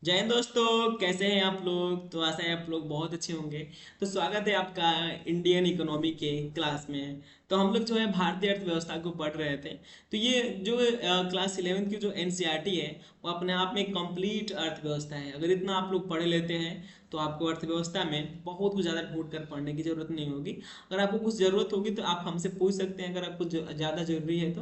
जय हिंद दोस्तों, कैसे हैं आप लोग। तो आशा है आप लोग बहुत अच्छे होंगे। तो स्वागत है आपका इंडियन इकोनॉमी के क्लास में। तो हम लोग जो है भारतीय अर्थव्यवस्था को पढ़ रहे थे। तो ये जो क्लास 11th की जो एनसीईआरटी है वो अपने आप में कंप्लीट अर्थव्यवस्था है। अगर इतना आप लोग पढ़ लेते हैं तो आपको अर्थव्यवस्था में बहुत कुछ ज़्यादा ढूंढ कर पढ़ने की जरूरत नहीं होगी। अगर आपको कुछ ज़रूरत होगी तो आप हमसे पूछ सकते हैं, अगर आपको ज़्यादा जरूरी है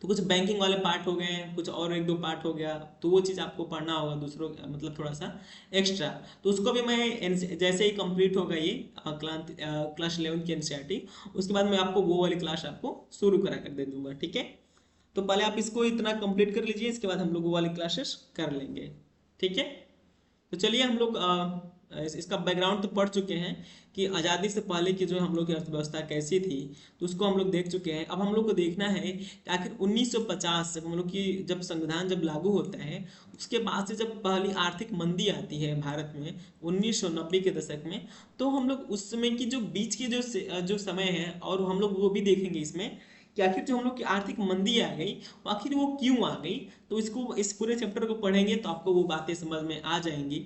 तो कुछ बैंकिंग वाले पार्ट हो गए, कुछ और एक दो पार्ट हो गया, तो वो चीज़ आपको पढ़ना होगा दूसरों मतलब थोड़ा सा एक्स्ट्रा। तो उसको भी मैं जैसे ही कंप्लीट होगा ये क्लास 11 की एनसीईआरटी, उसके बाद मैं आपको वो वाली क्लास आपको शुरू करा कर दे दूंगा, ठीक है। तो पहले आप इसको इतना कंप्लीट कर लीजिए, इसके बाद हम लोग वो वाली क्लासेस कर लेंगे, ठीक है। तो चलिए हम लोग इसका बैकग्राउंड तो पढ़ चुके हैं कि आज़ादी से पहले की जो हम लोग की अर्थव्यवस्था कैसी थी, तो उसको हम लोग देख चुके हैं। अब हम लोग को देखना है कि आखिर 1950 जब हम लोग की जब संविधान जब लागू होता है, उसके बाद से जब पहली आर्थिक मंदी आती है भारत में 1990 के दशक में, तो हम लोग उस समय की जो बीच की जो समय है, और हम लोग वो भी देखेंगे इसमें कि आखिर जो हम लोग की आर्थिक मंदी आ गई, आखिर वो क्यों आ गई। तो इसको इस पूरे चैप्टर को पढ़ेंगे तो आपको वो बातें समझ में आ जाएंगी,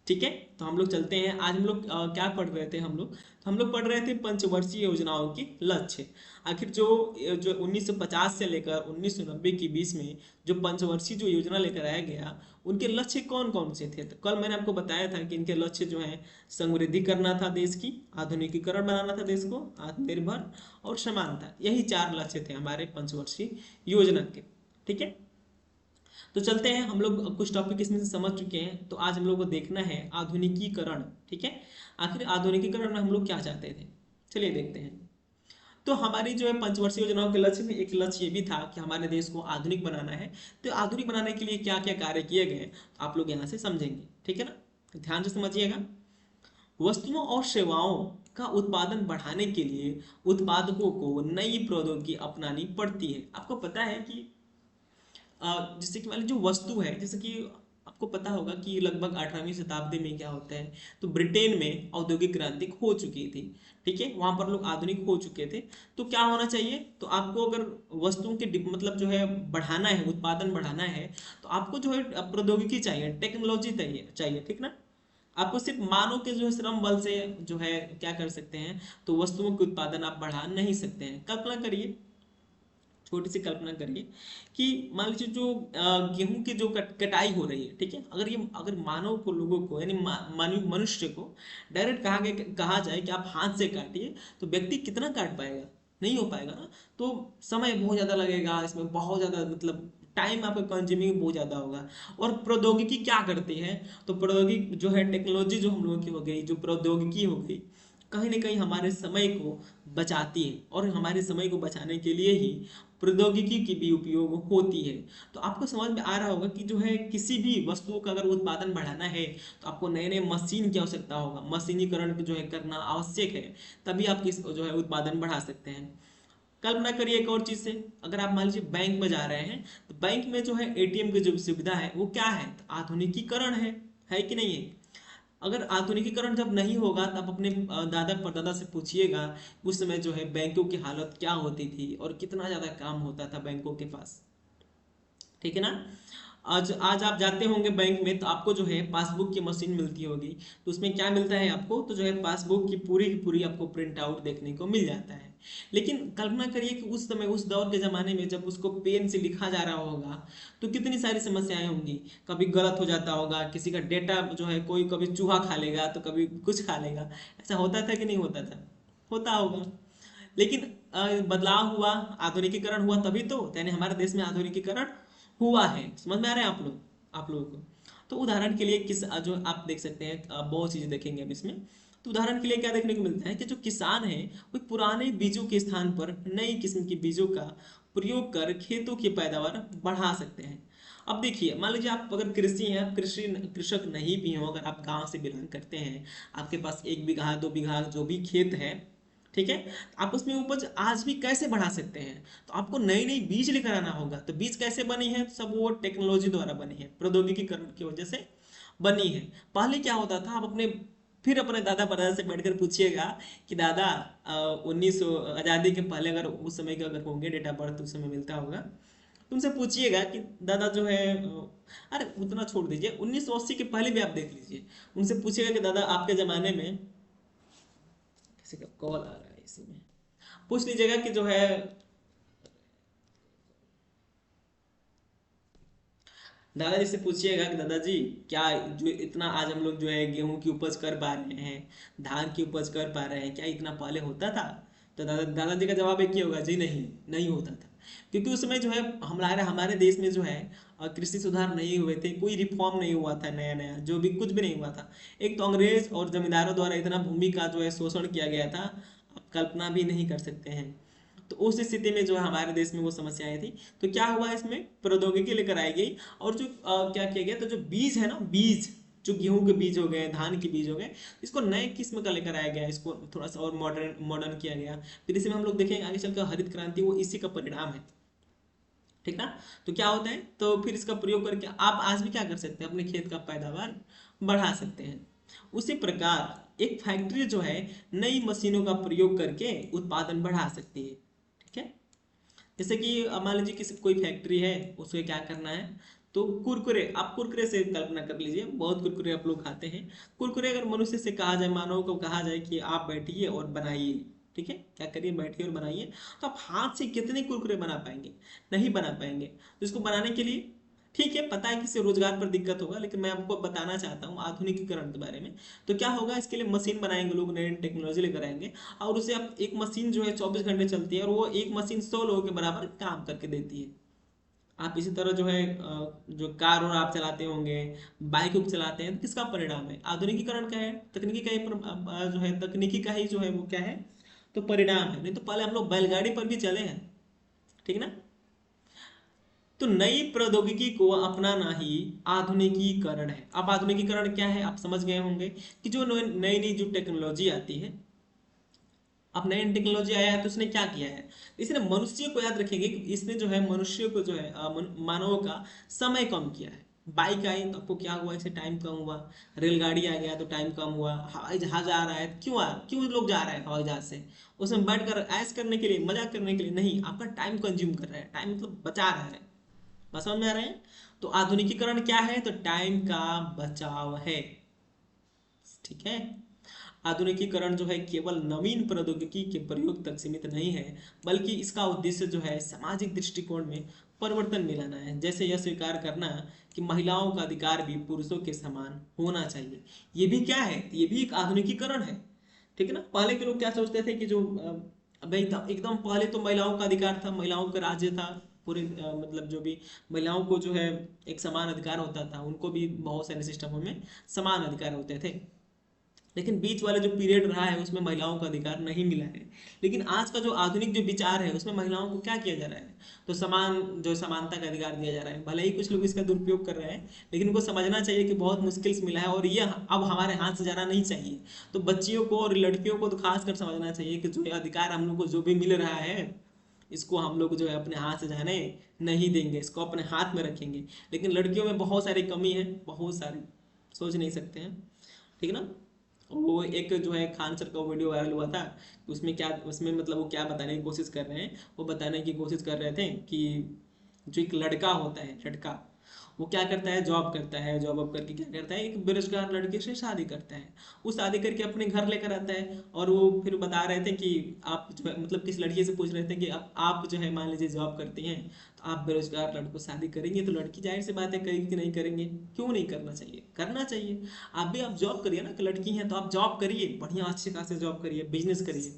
ठीक है। तो हम लोग चलते हैं। आज हम लोग क्या पढ़ रहे थे हम लोग पढ़ रहे थे पंचवर्षीय योजनाओं की लक्ष्य। आखिर जो जो 1950 से लेकर 1990 के बीच में जो पंचवर्षीय जो योजना लेकर आया गया, उनके लक्ष्य कौन कौन से थे। तो कल मैंने आपको बताया था कि इनके लक्ष्य जो है समृद्धि करना था देश की, आधुनिकीकरण बनाना था देश को, आत्मनिर्भर और समानता, यही चार लक्ष्य थे हमारे पंचवर्षीय योजना के, ठीक है। तो चलते हैं, हम लोग कुछ टॉपिक इसमें से समझ चुके हैं। तो आज हम लोग को देखना है आधुनिकीकरण, ठीक है। आखिर आधुनिकीकरण में हम लोग क्या चाहते थे, चलिए देखते हैं। तो हमारी जो है पंचवर्षीय योजनाओं के लक्ष्य में एक लक्ष्य ये भी था कि हमारे देश को आधुनिक बनाना है। तो आधुनिक बनाने के लिए क्या क्या कार्य किए गए तो आप लोग यहाँ से समझेंगे, ठीक है ना। तो ध्यान से समझिएगा। वस्तुओं और सेवाओं का उत्पादन बढ़ाने के लिए उत्पादकों को नई प्रौद्योगिकी अपनानी पड़ती है। आपको पता है कि जैसे कि मान लीजिए जो वस्तु है, जैसे कि आपको पता होगा कि लगभग 18वीं शताब्दी में क्या होता है, तो ब्रिटेन में औद्योगिक क्रांति हो चुकी थी, ठीक है। वहां पर लोग आधुनिक हो चुके थे। तो क्या होना चाहिए, तो आपको अगर वस्तुओं के मतलब जो है बढ़ाना है, उत्पादन बढ़ाना है, तो आपको जो है प्रौद्योगिकी चाहिए, टेक्नोलॉजी चाहिए चाहिए, ठीक ना। आपको सिर्फ मानव के जो है श्रम बल से जो है क्या कर सकते हैं, तो वस्तुओं के उत्पादन आप बढ़ा नहीं सकते हैं। कल्पना करिए, छोटी सी कल्पना करिए कि मान लीजिए जो गेहूं की जो कटाई हो रही है, ठीक है। अगर मानव को, लोगों को, यानी मानव मनुष्य को डायरेक्ट कहा जाए कि आप हाथ से काटिए, तो व्यक्ति कितना काट पाएगा, नहीं हो पाएगा ना। तो समय बहुत ज़्यादा लगेगा, इसमें बहुत ज़्यादा मतलब टाइम आपका कंज्यूमिंग बहुत ज़्यादा होगा। और प्रौद्योगिकी क्या करती है, तो प्रौद्योगिकी जो है, टेक्नोलॉजी जो हम लोगों की हो गई, जो प्रौद्योगिकी हो गई, कहीं ना कहीं हमारे समय को बचाती है, और हमारे समय को बचाने के लिए ही प्रौद्योगिकी की भी उपयोग होती है। तो आपको समझ में आ रहा होगा कि जो है किसी भी वस्तुओं का अगर उत्पादन बढ़ाना है, तो आपको नए नए मशीन की आवश्यकता होगा, मशीनीकरण जो है करना आवश्यक है। तभी आप किस जो है उत्पादन बढ़ा सकते हैं। कल्पना करिए एक और चीज से, अगर आप मान लीजिए बैंक में जा रहे हैं, तो बैंक में जो है एटीएम की जो सुविधा है वो क्या है, तो आधुनिकीकरण है कि नहीं है। अगर आधुनिकीकरण जब नहीं होगा तब अपने दादा परदादा से पूछिएगा, उस समय जो है बैंकों की हालत क्या होती थी और कितना ज्यादा काम होता था बैंकों के पास, ठीक है ना। आज आज आप जाते होंगे बैंक में, तो आपको जो है पासबुक की मशीन मिलती होगी। तो उसमें क्या मिलता है आपको, तो जो है पासबुक की पूरी आपको प्रिंट आउट देखने को मिल जाता है। लेकिन कल्पना करिए कि उस समय, उस दौर के जमाने में जब उसको पेन से लिखा जा रहा होगा, तो कितनी सारी समस्याएं होंगी। कभी गलत हो जाता होगा, किसी का डेटा जो है, कोई कभी चूहा खा लेगा तो कभी कुछ खा लेगा। ऐसा होता था कि नहीं होता था, होता होगा। लेकिन बदलाव हुआ, आधुनिकीकरण हुआ, तभी तो, यानी हमारे देश में आधुनिकीकरण हुआ है। समझ में आ रहा है आप लोगों को। तो उदाहरण के लिए किस जो आप देख सकते हैं, बहुत चीजें देखेंगे अब इसमें। तो उदाहरण के लिए क्या देखने को मिलता है कि जो किसान है वो पुराने बीजों के स्थान पर नई किस्म के बीजों का प्रयोग कर खेतों की पैदावार बढ़ा सकते हैं। अब देखिए, मान लीजिए आप अगर कृषि हैं, आप कृषि कृषक नहीं भी हो, अगर आप गांव से बिलोंग करते हैं, आपके पास 1 बीघा 2 बीघा जो भी खेत है, ठीक है, आप उसमें उपज आज भी कैसे बढ़ा सकते हैं, तो आपको नई नई बीज लेकर आना होगा। तो बीज कैसे बनी है, सब वो टेक्नोलॉजी द्वारा बनी है, प्रौद्योगिकीकरण की वजह से बनी है। पहले क्या होता था, आप अपने दादा परदादा से बैठकर पूछिएगा कि दादा, 1900 आज़ादी के पहले, अगर उस समय के अगर होंगे डेट ऑफ बर्थ उस समय मिलता होगा, तुमसे पूछिएगा कि दादा जो है अरे उतना छोड़ दीजिए, 1980 के पहले भी आप देख लीजिए, उनसे पूछिएगा कि दादा आपके जमाने में, किसी का कॉल आ रहा है इसी में, पूछ लीजिएगा कि जो है दादाजी से पूछिएगा कि दादाजी क्या जो इतना आज हम लोग जो है गेहूं की उपज कर पा रहे हैं, धान की उपज कर पा रहे हैं, क्या इतना पहले होता था? तो दादाजी का जवाब एक ही होगा, जी नहीं, नहीं होता था। क्योंकि उस समय जो है हमारे हमारे देश में जो है कृषि सुधार नहीं हुए थे, कोई रिफॉर्म नहीं हुआ था, नया नया जो भी कुछ भी नहीं हुआ था। एक तो अंग्रेज और जमींदारों द्वारा इतना भूमि का जो है शोषण किया गया था, आप कल्पना भी नहीं कर सकते हैं। तो उस स्थिति में जो है हमारे देश में वो समस्याएं थी। तो क्या हुआ, इसमें प्रौद्योगिकी लेकर आई गई, और जो क्या किया गया, तो जो बीज है ना, बीज जो गेहूं के बीज हो गए, धान के बीज हो गए, इसको नए किस्म का लेकर आया गया, इसको थोड़ा सा और मॉडर्न मॉडर्न किया गया। फिर इसमें हम लोग देखेंगे आगे चलकर हरित क्रांति वो इसी का परिणाम है, ठीक ना। तो क्या होता है, तो फिर इसका प्रयोग करके आप आज भी क्या कर सकते हैं, अपने खेत का पैदावार बढ़ा सकते हैं। उसी प्रकार एक फैक्ट्री जो है नई मशीनों का प्रयोग करके उत्पादन बढ़ा सकती है, ठीक है। जैसे कि मान लीजिए किसी कोई फैक्ट्री है, उसको क्या करना है, तो कुरकुरे, आप कुरकुरे से कल्पना कर लीजिए, बहुत कुरकुरे आप लोग खाते हैं। कुरकुरे अगर मनुष्य से कहा जाए, मानव को कहा जाए कि आप बैठिए और बनाइए, ठीक है, क्या करिए, बैठिए और बनाइए, तो आप हाथ से कितने कुरकुरे बना पाएंगे? नहीं बना पाएंगे। तो इसको बनाने के लिए, ठीक है, पता है कि इससे रोजगार पर दिक्कत होगा, लेकिन मैं आपको बताना चाहता हूँ आधुनिकीकरण के बारे में। तो क्या होगा, इसके लिए मशीन बनाएंगे लोग, नई टेक्नोलॉजी लेकर आएंगे, और उसे आप एक मशीन जो है 24 घंटे चलती है, और वो एक मशीन 100 लोगों के बराबर काम करके देती है। आप इसी तरह जो है जो कार और आप चलाते होंगे, बाइक उक चलाते हैं, तो किसका परिणाम है? आधुनिकीकरण का है, तकनीकी का ही जो है तकनीकी का ही जो है वो क्या है, तो परिणाम है। नहीं तो पहले हम लोग बैलगाड़ी पर भी चले हैं, ठीक ना। तो नई प्रौद्योगिकी को अपनाना ही आधुनिकीकरण है। अब आधुनिकीकरण क्या है, आप समझ गए होंगे कि जो नई नई जो टेक्नोलॉजी आती है, अब नई टेक्नोलॉजी आया है तो उसने क्या किया है, इसने मनुष्य को, याद रखेंगे कि इसने जो है मनुष्य को जो है मानव का समय कम किया है। बाइक आई तो आपको क्या हुआ, इससे टाइम कम हुआ। रेलगाड़ी आ गया तो टाइम कम हुआ। हवाई जहाज आ रहा है, क्यों लोग जा रहे हैं हवाई जहाज से? उसमें बैठकर ऐश करने के लिए, मजाक करने के लिए नहीं, आपका टाइम कंज्यूम कर रहा है, टाइम मतलब बचा रहा है। बात समझ में आ रहे हैं? तो आधुनिकीकरण क्या है, तो टाइम का बचाव है, ठीक है। आधुनिकीकरण जो है केवल नवीन प्रौद्योगिकी के प्रयोग तक सीमित नहीं है, बल्कि इसका उद्देश्य जो है सामाजिक दृष्टिकोण में परिवर्तन में लाना है। जैसे यह स्वीकार करना कि महिलाओं का अधिकार भी पुरुषों के समान होना चाहिए। ये भी क्या है, ये भी एक आधुनिकीकरण है, ठीक है ना। पहले के लोग क्या सोचते थे कि जो भाई एकदम पहले तो महिलाओं का अधिकार था, महिलाओं का राज्य था, पूरे मतलब जो भी महिलाओं को जो है एक समान अधिकार होता था, उनको भी बहुत सारे सिस्टमों में समान अधिकार होते थे। लेकिन बीच वाले जो पीरियड रहा है उसमें महिलाओं का अधिकार नहीं मिला है। लेकिन आज का जो आधुनिक जो विचार है उसमें महिलाओं को क्या किया जा रहा है, तो समान जो समानता का अधिकार दिया जा रहा है। भले ही कुछ लोग इसका दुरुपयोग कर रहे हैं, लेकिन उनको समझना चाहिए कि बहुत मुश्किल से मिला है, और ये अब हमारे हाथ से जाना नहीं चाहिए। तो बच्चियों को और लड़कियों को तो खासकर समझना चाहिए कि जो अधिकार हम लोग को जो भी मिल रहा है, इसको हम लोग जो है अपने हाथ से जाने नहीं देंगे, इसको अपने हाथ में रखेंगे। लेकिन लड़कियों में बहुत सारी कमी है, बहुत सारी, सोच नहीं सकते हैं, ठीक ना। वो एक जो है खान सर का वीडियो वायरल हुआ था, उसमें क्या, उसमें मतलब वो क्या बताने की कोशिश कर रहे हैं, वो बताने की कोशिश कर रहे थे कि जो एक लड़का होता है, लड़का वो क्या करता है, जॉब करता है, जॉब अप करके क्या करता है, एक बेरोजगार लड़के से शादी करता है। वो शादी करके अपने घर लेकर आता है, और वो फिर बता रहे थे कि आप जो है मतलब किस लड़की से पूछ रहे थे कि आप जो है मान लीजिए जॉब करती हैं, तो आप बेरोजगार लड़को शादी करेंगे? तो लड़की जाहिर सी बात है करेगी कि नहीं करेंगे, क्यों नहीं करना चाहिए, करना चाहिए। आप जॉब करिए ना, कि लड़की हैं तो आप जॉब करिए, बढ़िया अच्छे खासे जॉब करिए, बिजनेस करिए,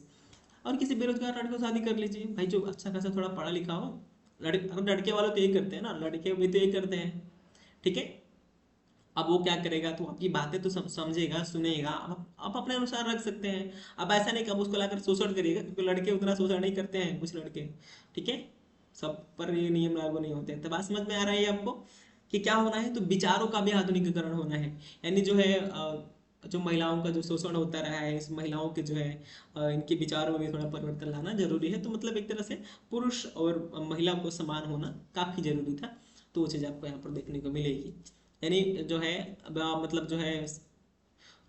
और किसी बेरोजगार लड़के को शादी कर लीजिए भाई, जो अच्छा खासा थोड़ा पढ़ा लिखा हो। लड़के वाले तो यही करते हैं ना, लड़के भी तो यही करते हैं, ठीक है। अब वो क्या करेगा, तो आपकी बातें तो समझेगा, सुनेगा, आप अपने अनुसार रख सकते हैं। अब ऐसा नहीं कि आप उसको लाकर शोषण करिएगा, क्योंकि लड़के उतना शोषण नहीं करते हैं, कुछ लड़के, ठीक है। सब पर ये नियम लागू नहीं होते। तो बात समझ में आ रही है आपको कि क्या होना है, तो विचारों का भी आधुनिकीकरण होना है। यानी जो है जो महिलाओं का जो शोषण होता रहा है, इस महिलाओं के जो है इनके विचारों में भी थोड़ा परिवर्तन लाना जरूरी है। तो मतलब एक तरह से पुरुष और महिला को समान होना काफी जरूरी था। तो वो चीज़ आपको यहाँ पर देखने को मिलेगी। यानी जो है मतलब जो है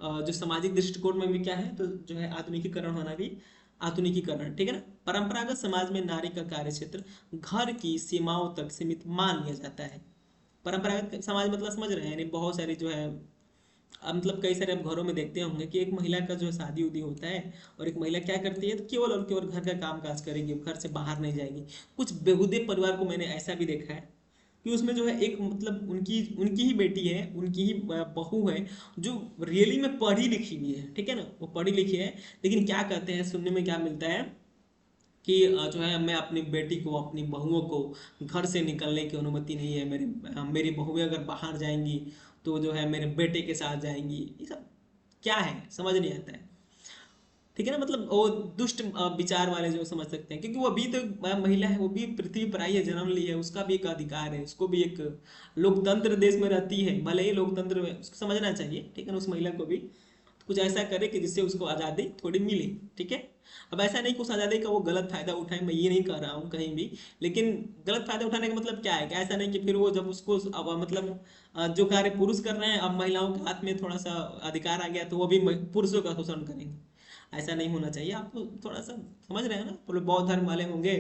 जो सामाजिक दृष्टिकोण में भी क्या है, तो जो है आधुनिकीकरण होना भी आधुनिकीकरण, ठीक है ना। परंपरागत समाज में नारी का कार्य क्षेत्र घर की सीमाओं तक सीमित मान लिया जाता है। परंपरागत समाज मतलब समझ रहे हैं, यानी बहुत सारी जो है मतलब कई सारे आप घरों में देखते होंगे कि एक महिला का जो है शादी उदी होता है और एक महिला क्या करती है, तो केवल और केवल घर का काम काज करेगी, घर से बाहर नहीं जाएगी। कुछ बेहुदे परिवार को मैंने ऐसा भी देखा है कि उसमें जो है एक मतलब उनकी उनकी ही बेटी है, उनकी ही बहू है, जो रियली में पढ़ी लिखी भी है, ठीक है ना, वो पढ़ी लिखी है, लेकिन क्या कहते हैं, सुनने में क्या मिलता है कि जो है मैं अपनी बेटी को, अपनी बहुओं को घर से निकलने की अनुमति नहीं है, मेरी बहुएं अगर बाहर जाएंगी तो जो है मेरे बेटे के साथ जाएंगी। ये सब क्या है, समझ नहीं आता है, ठीक है ना। मतलब वो दुष्ट विचार वाले जो समझ सकते हैं, क्योंकि वो अभी तो महिला है, वो भी पृथ्वी पर आई है, जन्म ली है, उसका भी एक अधिकार है, उसको भी एक लोकतंत्र देश में रहती है, भले ही लोकतंत्र में उसको समझना चाहिए, ठीक है ना, उस महिला को भी कुछ ऐसा करे कि जिससे उसको आज़ादी थोड़ी मिले, ठीक है। अब ऐसा नहीं कि उस आज़ादी का वो गलत फायदा उठाए, मैं ये नहीं कह रहा हूँ कहीं भी, लेकिन गलत फायदा उठाने का मतलब क्या है कि ऐसा नहीं कि फिर वो जब उसको अब मतलब जो कार्य पुरुष कर रहे हैं, अब महिलाओं के हाथ में थोड़ा सा अधिकार आ गया तो वो भी पुरुषों का शोषण करेंगे। ऐसा नहीं होना चाहिए, आपको थोड़ा सा समझ रहे हैं ना, तो लोग बौद्ध धर्म वाले होंगे,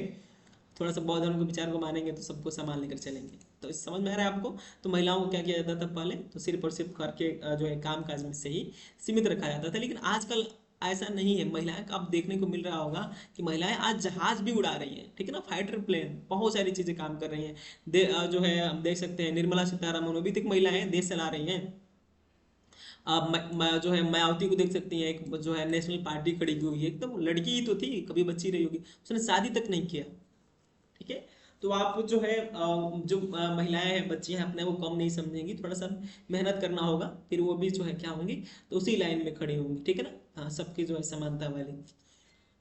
थोड़ा सा बौद्ध धर्म के विचार को मानेंगे तो सबको संभाल लेकर चलेंगे। तो इस समझ में आ रहा है आपको। तो महिलाओं को क्या किया जाता था पहले, तो सिर्फ और सिर्फ घर के जो है काम काज में से ही सीमित रखा जाता था, लेकिन आजकल ऐसा नहीं है। महिलाएं का अब देखने को मिल रहा होगा कि महिलाएं आज जहाज भी उड़ा रही हैं, ठीक है ना, फाइटर प्लेन, बहुत सारी चीजें काम कर रही हैं। जो है हम देख सकते हैं निर्मला सीतारमण, वो भी तो एक महिला है, देश चला रही हैं। आप जो है मायावती को देख सकती हैं, एक जो है नेशनल पार्टी खड़ी की हुई है, एकदम लड़की ही तो थी, कभी बच्ची रही होगी, उसने शादी तक नहीं किया, ठीक है। तो आप जो है जो महिलाएं हैं, बच्ची हैं, अपने को कम नहीं समझेंगी, थोड़ा सा मेहनत करना होगा, फिर वो भी जो है क्या होंगी, तो उसी लाइन में खड़ी होंगी, ठीक है ना। हाँ, सबकी जो है समानता वाली।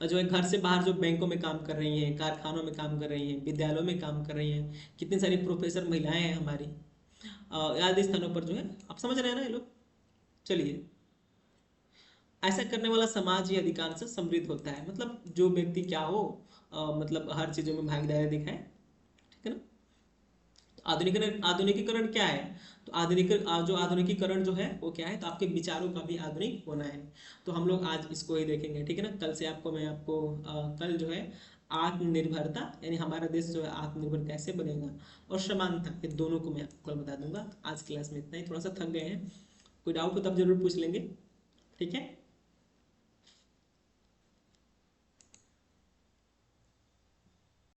और जो है घर से बाहर जो बैंकों में काम कर रही हैं, कारखानों में काम कर रही हैं, विद्यालयों में काम कर रही हैं, कितनी सारी प्रोफेसर महिलाएं हैं हमारी आदि स्थानों पर जो है, आप समझ रहे हैं ना ये लोग। चलिए, ऐसा करने वाला समाज ही अधिकांश से समृद्ध होता है, मतलब जो व्यक्ति क्या हो, मतलब हर चीजों में भागीदारी दिखाए, ठीक है ना। आधुनिकीकरण क्या है, तो जो आधुनिकीकरण जो है वो क्या है, तो आपके विचारों का भी आधुनिक होना है। तो हम लोग आज इसको ही देखेंगे, ठीक है ना। कल से मैं आपको कल जो है आत्मनिर्भरता, यानी हमारा देश जो है आत्मनिर्भर कैसे बनेगा, और समानता, ये दोनों को मैं आपको कल बता दूंगा। तो आज क्लास में इतना ही, थोड़ा सा थक गए हैं, कोई डाउट हो तब जरूर पूछ लेंगे, ठीक है।